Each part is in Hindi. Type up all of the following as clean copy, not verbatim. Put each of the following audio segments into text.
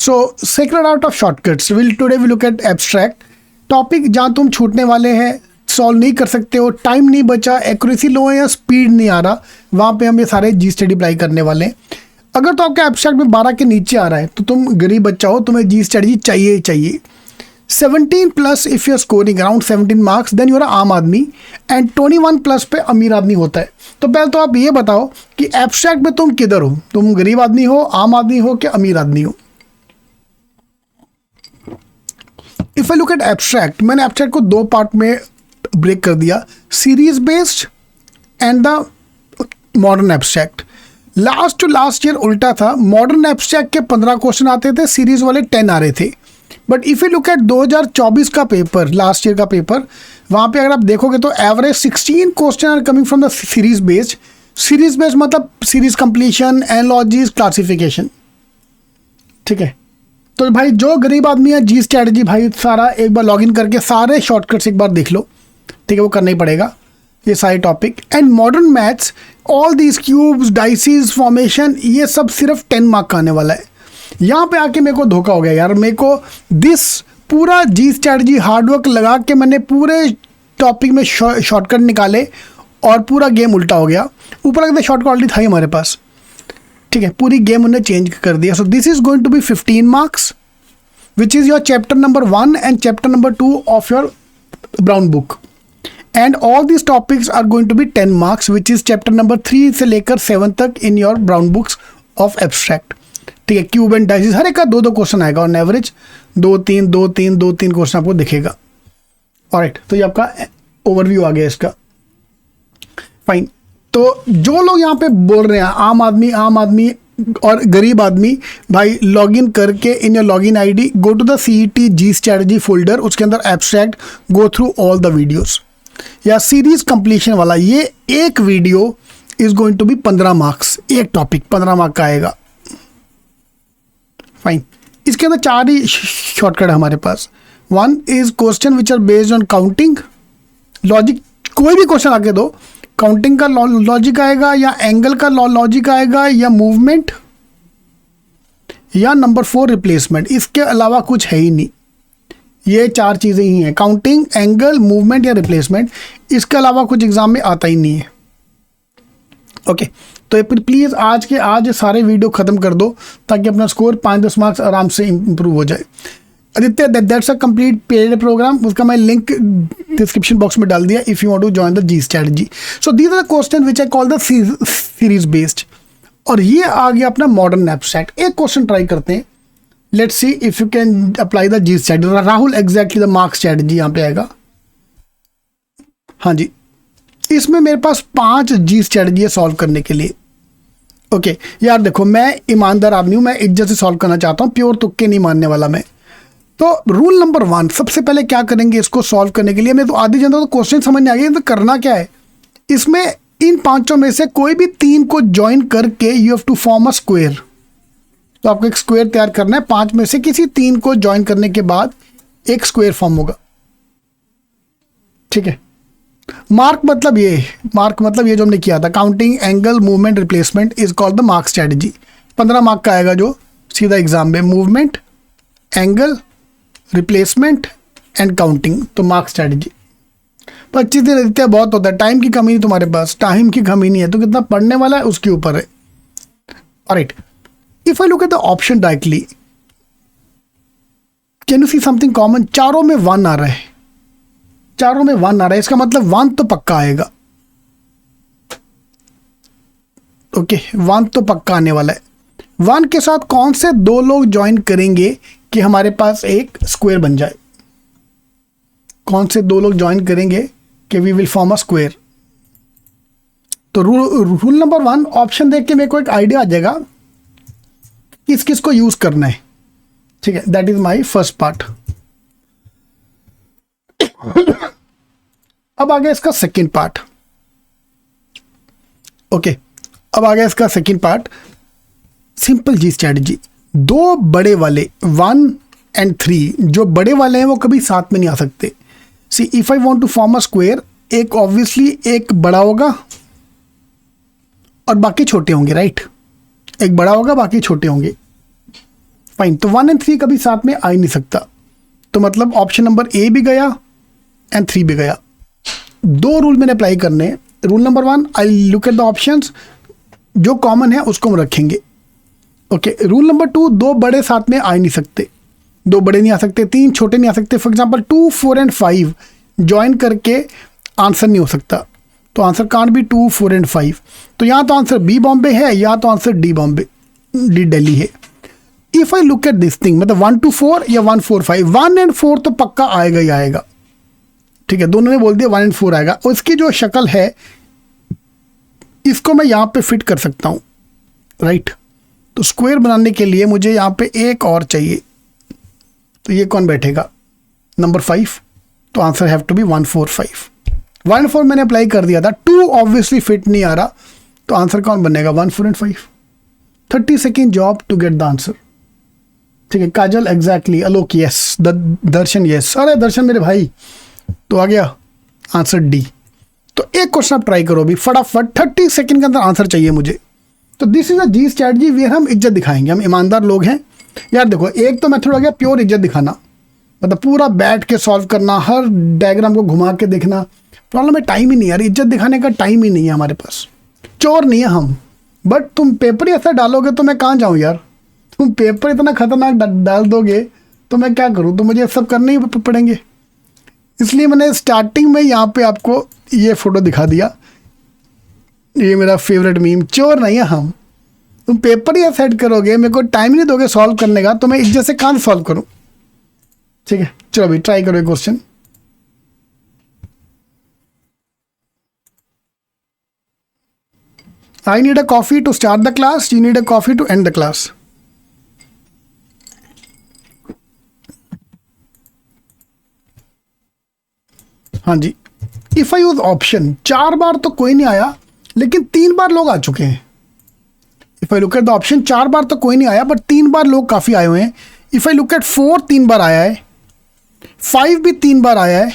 So secret out of shortcuts will today we look at abstract topic जहाँ तुम छूटने वाले हैं, सॉल्व नहीं कर सकते हो, टाइम नहीं बचा, एक्यूरेसी लो है या स्पीड नहीं आ रहा, वहाँ पे हम ये सारे जी स्टडी अप्लाई करने वाले हैं। अगर तो आपका एब्स्ट्रैक्ट में 12 के नीचे आ रहा है तो तुम गरीब बच्चा हो, तुम्हें जी स्ट्रेटजी चाहिए ही चाहिए। 17 plus if you are scoring around 17 marks then you are आम आदमी, एंड 21 प्लस पे अमीर आदमी होता है। तो पहले तो आप ये बताओ कि एब्स्ट्रैक्ट में तुम किधर हो, तुम गरीब आदमी हो, आम आदमी हो कि अमीर आदमी हो। If I look at abstract, मैंने एब्स्ट्रैक्ट को 2 पार्ट में ब्रेक कर दिया, series based and the modern abstract. Last to last year उल्टा था, मॉडर्न एब्स्ट्रैक्ट के 15 क्वेश्चन आते थे, सीरीज वाले 10 आ रहे थे। But if you look at 2024 का पेपर, लास्ट ईयर का पेपर, वहाँ पे अगर आप देखोगे तो average 16 question are coming from the series based. Series based मतलब सीरीज कंप्लीशन, एनालॉजीज, क्लासिफिकेशन। ठीक है, तो भाई जो गरीब आदमी है, जी स्ट्रैटेजी भाई सारा एक बार लॉगिन करके सारे शॉर्टकट्स एक बार देख लो। ठीक है, वो करना ही पड़ेगा ये सारे topic. And modern maths, all these cubes, dices, formation, ये सब सिर्फ 10 मार्क का आने वाला है। यहाँ पे आके मेरे को धोखा हो गया यार, मेरे को दिस पूरा जी स्ट्रैटेजी हार्डवर्क लगा के मैंने पूरे टॉपिक में शॉर्टकट निकाले और पूरा गेम उल्टा हो गया। ऊपर लगता है शॉर्टकट ऑलरेडी था ही हमारे पास। ठीक है, पूरी गेम उन्होंने चेंज कर दिया। So this is going to be 15 marks which is your chapter number 1 and chapter number 2 of your brown book, and all this topics are going to be 10 marks which is chapter number 3 से लेकर 7 तक in your brown books of abstract. ठीक है, क्यूब एंड डाइसिस हर एक का 2-2 क्वेश्चन आएगा ऑन एवरेज, 2-3 क्वेश्चन आपको दिखेगा। ऑलराइट, तो ये आपका ओवरव्यू आ गया इसका। फाइन, तो जो लोग यहाँ पे बोल रहे हैं आम आदमी और गरीब आदमी, भाई लॉगिन करके in your login ID go to the CET G strategy folder, उसके अंदर abstract, go through all the videos. या सीरीज कंप्लीशन वाला ये एक video is going to be 15 marks, एक टॉपिक 15 मार्क का आएगा। फाइन, इसके अंदर 4 ही शॉर्टकट है हमारे पास। 1 is question which are based on counting logic, कोई भी क्वेश्चन आके दो, काउंटिंग का लॉजिक आएगा या एंगल का लॉजिक आएगा या मूवमेंट या नंबर 4 रिप्लेसमेंट, इसके अलावा कुछ है ही नहीं। ये 4 चीज़ें ही हैं, काउंटिंग, एंगल, मूवमेंट या रिप्लेसमेंट, इसके अलावा कुछ एग्जाम में आता ही नहीं है। ओके, तो प्लीज़ आज सारे वीडियो ख़त्म कर दो ताकि अपना स्कोर 5-10 मार्क्स आराम से इम्प्रूव हो जाए। Aditya, that's a complete paid programme, उसका मैं लिंक डिस्क्रिप्शन बॉक्स में डाल दिया if you want to join the G strategy. So these are the question which I call the series based. और ये आ गया अपना मॉडर्न एब्स्ट्रैक्ट। एक क्वेश्चन ट्राई करते हैं, let's see if you can apply the G strategy. Rahul, exactly the mark strategy यहाँ पे आएगा। हाँ जी, इसमें मेरे पास 5 जी स्ट्रैटेजी है सॉल्व करने के लिए। ओके यार देखो, मैं ईमानदार आदमी हूँ, मैं इज्जत से सॉल्व करना चाहता हूँ, प्योर तुक्के नहीं मानने वाला मैं। तो रूल नंबर 1, सबसे पहले क्या करेंगे इसको सॉल्व करने के लिए, मैं तो आधी जनता तो क्वेश्चन समझ नहीं आ गया तो करना क्या है। इसमें इन 5 में से कोई भी 3 को ज्वाइन करके you have to form a square. तो आपको एक स्क्वायर तैयार करना है, 5 में से किसी 3 को ज्वाइन करने के बाद एक स्क्वायर फॉर्म होगा। ठीक है, मार्क मतलब ये जो हमने किया था, counting, angle, movement, replacement is called the mark strategy. 15 mark का आएगा जो सीधा एग्जाम में, movement, angle, replacement and counting, तो मार्क स्ट्रैटेजी। 25 दिन रहते हैं, बहुत होता है, टाइम की कमी नहीं तुम्हारे पास, टाइम की कमी नहीं है, तो कितना पढ़ने वाला है उसके ऊपर है। Alright, if I look at the option directly, can you see something common? चारों में 1 आ रहा है, इसका मतलब 1 तो पक्का आएगा। ओके, 1 तो पक्का आने वाला है। 1 के साथ कौन से 2 लोग ज्वाइन करेंगे कि हमारे पास एक स्क्वायर बन जाए? कौन से 2 लोग ज्वाइन करेंगे कि we will form a square? तो रूल नंबर 1, ऑप्शन देख के मेरे को एक आइडिया आ जाएगा किस किस को यूज करना है। ठीक है, that is my first part. अब आ गया इसका सेकेंड पार्ट। ओके, अब आ गया इसका second part, simple G strategy. 2 बड़े वाले 1 एंड 3, जो बड़े वाले हैं वो कभी साथ में नहीं आ सकते। See if I want to form a square, एक ऑब्वियसली एक बड़ा होगा और बाकी छोटे होंगे, राइट? एक बड़ा होगा, बाकी छोटे होंगे। फाइन। तो 1 एंड 3 कभी साथ में आ ही नहीं सकता, तो मतलब ऑप्शन नंबर ए भी गया एंड 3 भी गया। दो रूल मैंने अप्लाई करने हैं। Rule number 1, I look at the options, जो कॉमन है उसको हम रखेंगे। ओके, रूल नंबर 2, दो बड़े साथ में आ ही नहीं सकते, दो बड़े नहीं आ सकते, 3 छोटे नहीं आ सकते। फॉर एग्जाम्पल 2, 4 एंड 5 ज्वाइन करके आंसर नहीं हो सकता, तो आंसर कांट बी 2, 4 एंड 5। तो या तो आंसर बी बॉम्बे है या तो answer D Bombay, D Delhi है। If I look at this thing, मतलब 1 to 4 या 1, 4, 5, 1 एंड 4 तो पक्का आएगा ही आएगा, ठीक है, दोनों ने बोल दिया 1 एंड 4 आएगा। उसकी जो शक्ल है इसको मैं यहाँ पे फिट कर सकता हूँ, राइट। तो स्क्वायर बनाने के लिए मुझे यहाँ पे एक और चाहिए, तो ये कौन बैठेगा, नंबर 5। तो आंसर हैव टू बी 1, 4, 5। 1, 4 मैंने अप्लाई कर दिया था, 2 ऑब्वियसली फिट नहीं आ रहा, तो आंसर कौन बनेगा, 1, 4 and 5। 30 second job to get the answer, ठीक है। Kajal exactly, Alok yes, Darshan yes, अरे दर्शन मेरे भाई, तो आ गया आंसर डी। तो एक क्वेश्चन आप ट्राई करो अभी फटाफट, 30 सेकंड के अंदर आंसर चाहिए मुझे। तो this is a G strategy where हम इज्जत दिखाएंगे, हम ईमानदार लोग हैं यार। देखो, एक तो मेथड हो गया प्योर इज्जत दिखाना, मतलब पूरा बैठ के सॉल्व करना, हर डायग्राम को घुमा के देखना। प्रॉब्लम है टाइम ही नहीं यार, इज्जत दिखाने का टाइम ही नहीं है हमारे पास, चोर नहीं है हम। बट तुम पेपर ही ऐसा डालोगे तो मैं कहाँ जाऊँ यार, तुम पेपर इतना खतरनाक डाल दोगे तो मैं क्या करूँ, तो मुझे सब करने ही पड़ेंगे। इसलिए मैंने स्टार्टिंग में यहाँ पे आपको ये फोटो दिखा दिया, ये मेरा फेवरेट मीम। चोर नहीं है हम, तुम पेपर ही सेट करोगे, मेरे को टाइम नहीं दोगे सॉल्व करने का, तो मैं इज्जत से कहाँ सॉल्व करूँ, ठीक है। चलो अभी ट्राई करो question. I need a coffee to start the class, you need a coffee to end the class. हाँ जी, इफ आई यूज ऑप्शन, 4 बार तो कोई नहीं आया, लेकिन 3 बार लोग आ चुके हैं। If I look at the option, 4 बार तो कोई नहीं आया, बट 3 बार लोग काफ़ी आए हुए हैं। इफ आई लुक एट 4, 3 बार आया है, 5 भी 3 बार आया है,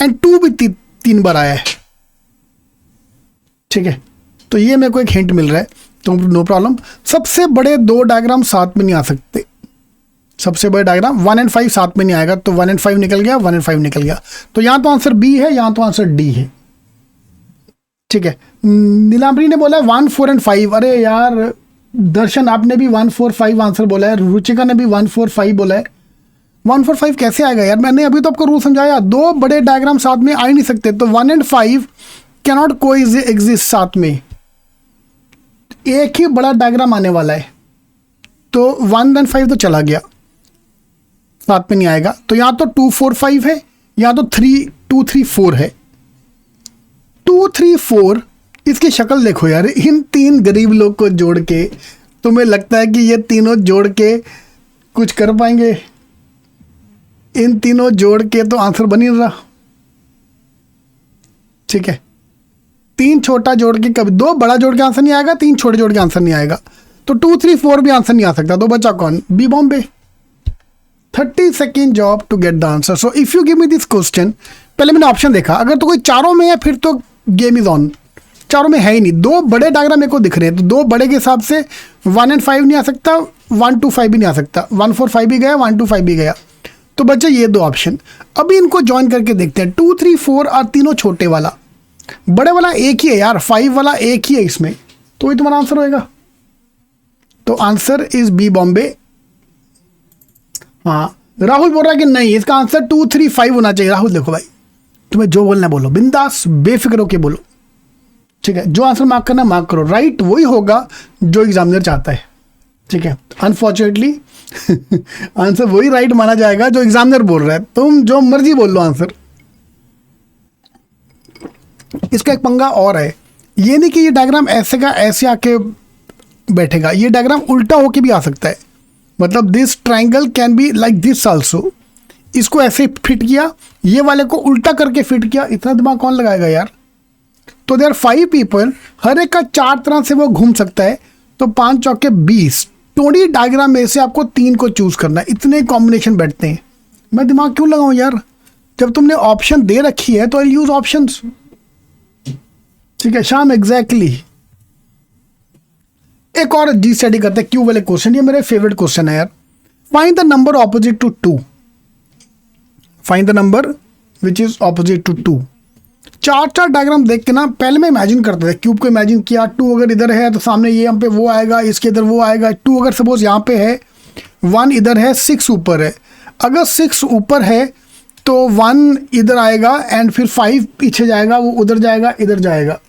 एंड 2 भी 3 बार आया है, ठीक है। तो ये मेरे को एक हिंट मिल रहा है, तो नो प्रॉब्लम। सबसे बड़े 2 डायग्राम साथ में नहीं आ सकते, सबसे बड़े डायग्राम 1 एंड 5 साथ में नहीं आएगा, तो 1 एंड 5 निकल गया, 1 एंड 5 निकल गया। तो यहाँ तो आंसर बी है, यहाँ तो आंसर डी है, ठीक है। नीलांबरी ने बोला 1, 4 एंड 5, अरे यार दर्शन आपने भी 1, 4, 5 आंसर बोला है, रुचिका ने भी 1, 4, 5 बोला है। 1, 4, 5 कैसे आएगा यार, मैंने अभी तो आपको रूल समझाया, 2 बड़े डायग्राम साथ में आ ही नहीं सकते, तो 1 एंड 5 कैनॉट को एग्जिस्ट साथ में, एक ही बड़ा डायग्राम आने वाला है, तो 1 एंड 5 तो चला गया, साथ में नहीं आएगा। तो यहाँ तो 2, 4, 5 है, यहाँ तो 2, 3, 4 है। 2, 3, 4, इसकी शक्ल देखो यार, इन 3 गरीब लोग को जोड़ के तुम्हें लगता है कि ये तीनों जोड़ के कुछ कर पाएंगे? इन तीनों जोड़ के तो आंसर बन ही नहीं रहा, ठीक है। 3 छोटा जोड़ के कभी, 2 बड़ा जोड़ के आंसर नहीं आएगा, 3 छोटे जोड़ के आंसर नहीं आएगा, तो 2, 3, 4 भी आंसर नहीं आ सकता, तो बचा कौन, B Bombay. 30 second job to get the answer. So if you give me this question, पहले मैंने ऑप्शन देखा, अगर तो कोई चारों में है फिर तो गेम इज ऑन, चारों में है ही नहीं। 2 बड़े डायग्राम मेरे को दिख रहे हैं, तो 2 बड़े के हिसाब से 1 एंड 5 नहीं आ सकता, 1, 2, 5 भी नहीं आ सकता, 1, 4, 5 भी गया, 1, 2, 5 भी गया, तो बच्चे ये 2 ऑप्शन। अभी इनको ज्वाइन करके देखते हैं, 2, 3, 4 और तीनों छोटे वाला, बड़े वाला एक ही है यार, 5 वाला एक ही है इसमें, तो ये तुम्हारा आंसर होएगा। तो आंसर इज बी बॉम्बे। हाँ, राहुल बोल रहा है कि नहीं, इसका आंसर 2, 3, 5 होना चाहिए। राहुल देखो भाई, तुम्हें जो बोलना है बोलो, बिंदास बेफिक्र होके बोलो, ठीक है। जो आंसर मार्क करना मार्क करो, राइट वही होगा जो एग्जामिनर चाहता है, ठीक है। अनफॉर्चुनेटली आंसर वही राइट माना जाएगा जो एग्जामिनर बोल रहा है, तुम जो मर्जी बोल लो आंसर। इसका एक पंगा और है, ये नहीं कि ये डायग्राम ऐसे का ऐसे आके बैठेगा, ये डायग्राम उल्टा होके भी आ सकता है, मतलब this triangle can be like this also. इसको ऐसे फिट किया, ये वाले को उल्टा करके फिट किया, इतना दिमाग कौन लगाएगा यार। तो देयर 5 पीपल, हर एक का 4 तरह से वो घूम सकता है, तो 5 चौके 20, 20 डायग्राम में से आपको 3 को चूज करना है, इतने कॉम्बिनेशन बैठते हैं। मैं दिमाग क्यों लगाऊं यार, जब तुमने ऑप्शन दे रखी है तो आई यूज ऑप्शंस, ठीक है। शाम एग्जैक्टली। एक और जी स्टडी करते हैं, क्यों वाले क्वेश्चन, ये मेरे फेवरेट क्वेश्चन है यार। Find the number opposite to 2, find the number which is opposite to 2। चार डायग्राम देख के ना पहले मैं इमेजिन करता था, क्यूब को इमेजिन किया, 2 अगर इधर है तो सामने ये यहाँ पे वो आएगा, इसके इधर वो आएगा। 2 अगर सपोज यहाँ पे है, 1 इधर है, 6 ऊपर है। अगर 6 ऊपर है तो 1 इधर आएगा एंड फिर 5 पीछे जाएगा, वो उधर जाएगा, इधर जाएगा।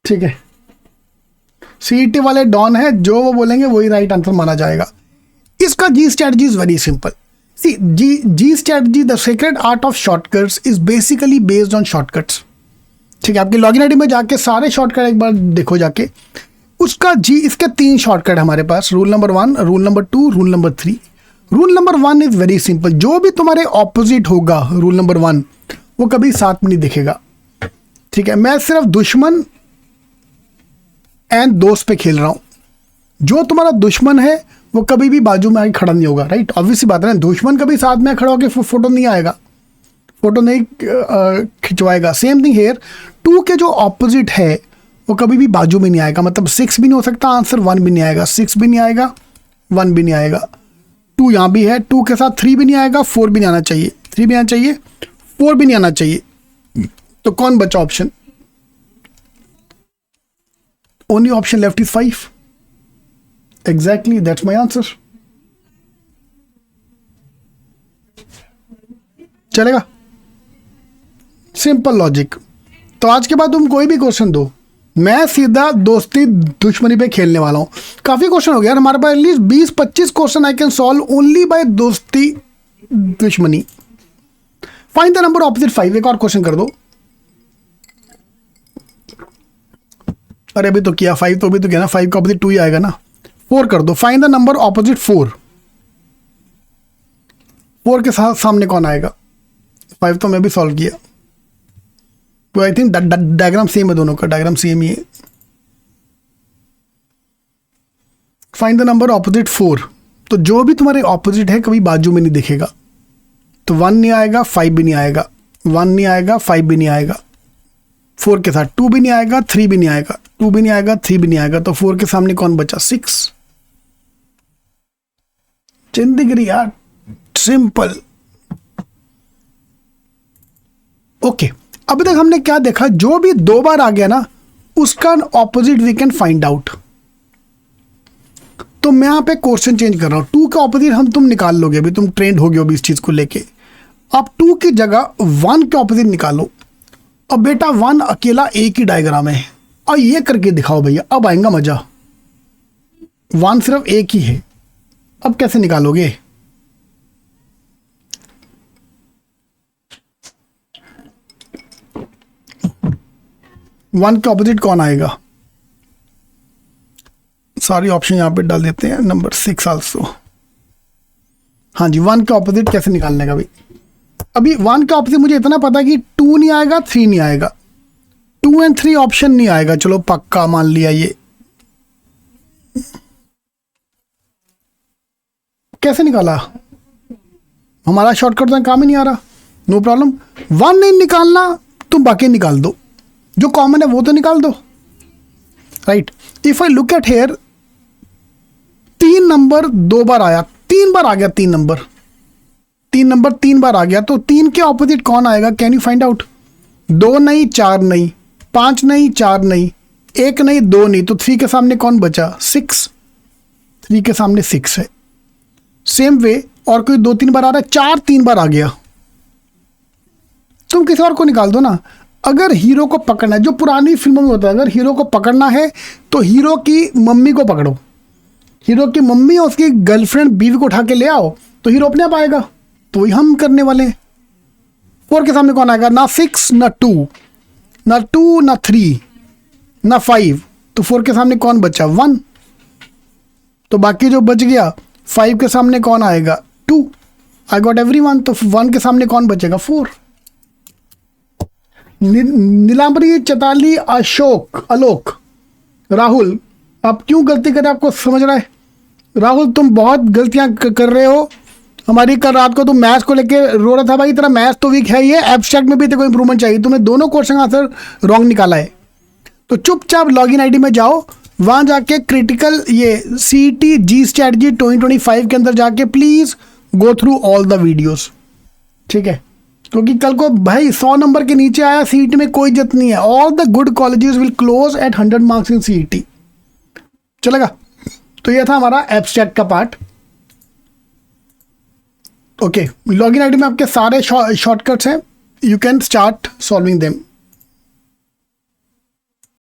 ठीक है, सीईटी वाले डॉन है, जो वो बोलेंगे वही राइट आंसर माना जाएगा। इसका G strategy is very simple. C G strategy, the secret art of shortcuts is basically based on shortcuts. ठीक है, आपकी लॉगिन आईडी में जाके सारे शॉर्टकट एक बार देखो जाके। उसका जी, इसके 3 शॉर्टकट हमारे पास, rule number 1, rule number 2, rule number 3। Rule number 1 is very simple, जो भी तुम्हारे ऑपोजिट होगा रूल नंबर 1, वो कभी साथ में नहीं दिखेगा। ठीक है, मैं सिर्फ दुश्मन एंड दोस्त पे खेल रहा हूं। जो तुम्हारा दुश्मन है वो कभी भी बाजू में आके खड़ा नहीं होगा, राइट? ऑब्वियसली बात है ना, दुश्मन कभी साथ में खड़ा होकर फोटो नहीं आएगा, फोटो नहीं खिंचवाएगा। सेम थिंग हेयर, 2 के जो ऑपोजिट है वो कभी भी बाजू में नहीं आएगा। मतलब 6 भी नहीं हो सकता आंसर, 1 भी नहीं आएगा, 6 भी नहीं आएगा, 1 भी नहीं आएगा। 2 यहाँ भी है, 2 के साथ 3 भी नहीं आएगा, 4 भी नहीं आना चाहिए, 3 भी आना चाहिए, 4 भी नहीं आना चाहिए। तो कौन बचा option? Only option left is 5. Exactly, that's my answer. चलेगा? Simple logic. तो आज के बाद तुम कोई भी क्वेश्चन दो, मैं सीधा दोस्ती दुश्मनी पे खेलने वाला हूं। काफी क्वेश्चन हो गया हमारे पास, at least 20-25 question I can solve only by दोस्ती दुश्मनी। Find the number opposite 5। एक और क्वेश्चन कर दो। अरे अभी तो किया 5, तो अभी तो किया ना, 5 का ऑपोजिट 2 ही आएगा ना। 4 कर दो। Find the number opposite 4। 4 के साथ सामने कौन आएगा? 5 तो मैं भी सॉल्व किया। तो आई थिंक डायग्राम सेम है, दोनों का डायग्राम सेम ही है। Find the number opposite 4। तो जो भी तुम्हारे ऑपोजिट है कभी बाजू में नहीं दिखेगा। तो 1 नहीं आएगा, 5 भी नहीं आएगा, 1 नहीं आएगा, 5 भी नहीं आएगा। 4 के साथ 2 भी नहीं आएगा, 3 भी नहीं आएगा, 2 भी नहीं आएगा, 3 भी नहीं आएगा। तो 4 के सामने कौन बचा? 6। जिंदगी यार सिंपल। ओके, अभी तक हमने क्या देखा? जो भी 2 बार आ गया ना, उसका opposite we can find out. तो मैं यहां पे क्वेश्चन चेंज कर रहा हूं। 2 का ऑपोजिट हम तुम निकाल लोगे, अभी तुम ट्रेंड हो गए हो इस चीज को लेके। आप 2 की जगह 1 के ऑपोजिट निकालो। अब बेटा 1 अकेला एक ही डायग्राम है, और ये करके दिखाओ भैया, अब आएगा मजा। 1 सिर्फ एक ही है, अब कैसे निकालोगे? वन के ऑपोजिट कौन आएगा? सारी ऑप्शन यहां पे डाल देते हैं। Number 6 also. हाँ जी, 1 के ऑपोजिट कैसे निकालने का भाई? अभी 1 का ऑप्शन मुझे इतना पता है कि 2 नहीं आएगा, 3 नहीं आएगा, 2 एंड 3 ऑप्शन नहीं आएगा। चलो पक्का मान लिया। ये कैसे निकाला? हमारा शॉर्टकट तो काम ही नहीं आ रहा। नो प्रॉब्लम, 1 नहीं निकालना, तुम बाकी निकाल दो, जो कॉमन है वो तो निकाल दो, right? If I look at here, 3 number 2 बार आया, 3 बार आ गया, 3 नंबर 3 बार आ गया। तो 3 के ऑपोजिट कौन आएगा? Can you find out? 2 नहीं, 4 नहीं, 5 नहीं, 4 नहीं, 1 नहीं, 2 नहीं। तो 3 के सामने कौन बचा? 6। 3 के सामने 6 है। सेम वे और कोई 2-3 बार आ रहा है, 4 3 बार आ गया, तुम किसी और को निकाल दो ना। अगर हीरो को पकड़ना है, जो पुरानी फिल्मों में होता है, अगर हीरो को पकड़ना है तो हीरो की मम्मी को पकड़ो। हीरो की मम्मी और उसकी गर्लफ्रेंड बीवी को उठा के ले आओ, तो हीरो अपने आप आएगा। तो वही हम करने वाले हैं। 4 के सामने कौन आएगा? ना 6, ना 2, ना 2, ना 3, ना 5। तो 4 के सामने कौन बचा? 1। तो बाकी जो बच गया, 5 के सामने कौन आएगा? 2। I got everyone. तो 1 के सामने कौन बचेगा? 4। नीलांबरी, चैताली, अशोक, आलोक, राहुल, आप क्यों गलती करें? आपको समझ रहा है राहुल, तुम बहुत गलतियां कर रहे हो। हमारी कल रात को तुम मैथ्स को लेके रो रहा था, भाई तेरा मैथ्स तो वीक है, ये एब्स्ट्रैक्ट में भी तेरे को इंप्रूवमेंट चाहिए। तुमने दोनों क्वेश्चन आंसर रॉन्ग निकाला है। तो चुपचाप लॉगिन आईडी में जाओ, वहाँ जाके क्रिटिकल ये CET जी स्ट्रैटेजी 2025 के अंदर जाके please go through all the videos, ठीक है, क्योंकि कल को भाई 100 नंबर के नीचे आया CET में कोई इज्जत नहीं है। All the good colleges will close eight 100 marks in CET। चलेगा? तो ये था हमारा एब्स्ट्रैक्ट का पार्ट। ओके, लॉगिन आईडी में आपके सारे शॉर्टकट्स हैं, you can start solving them.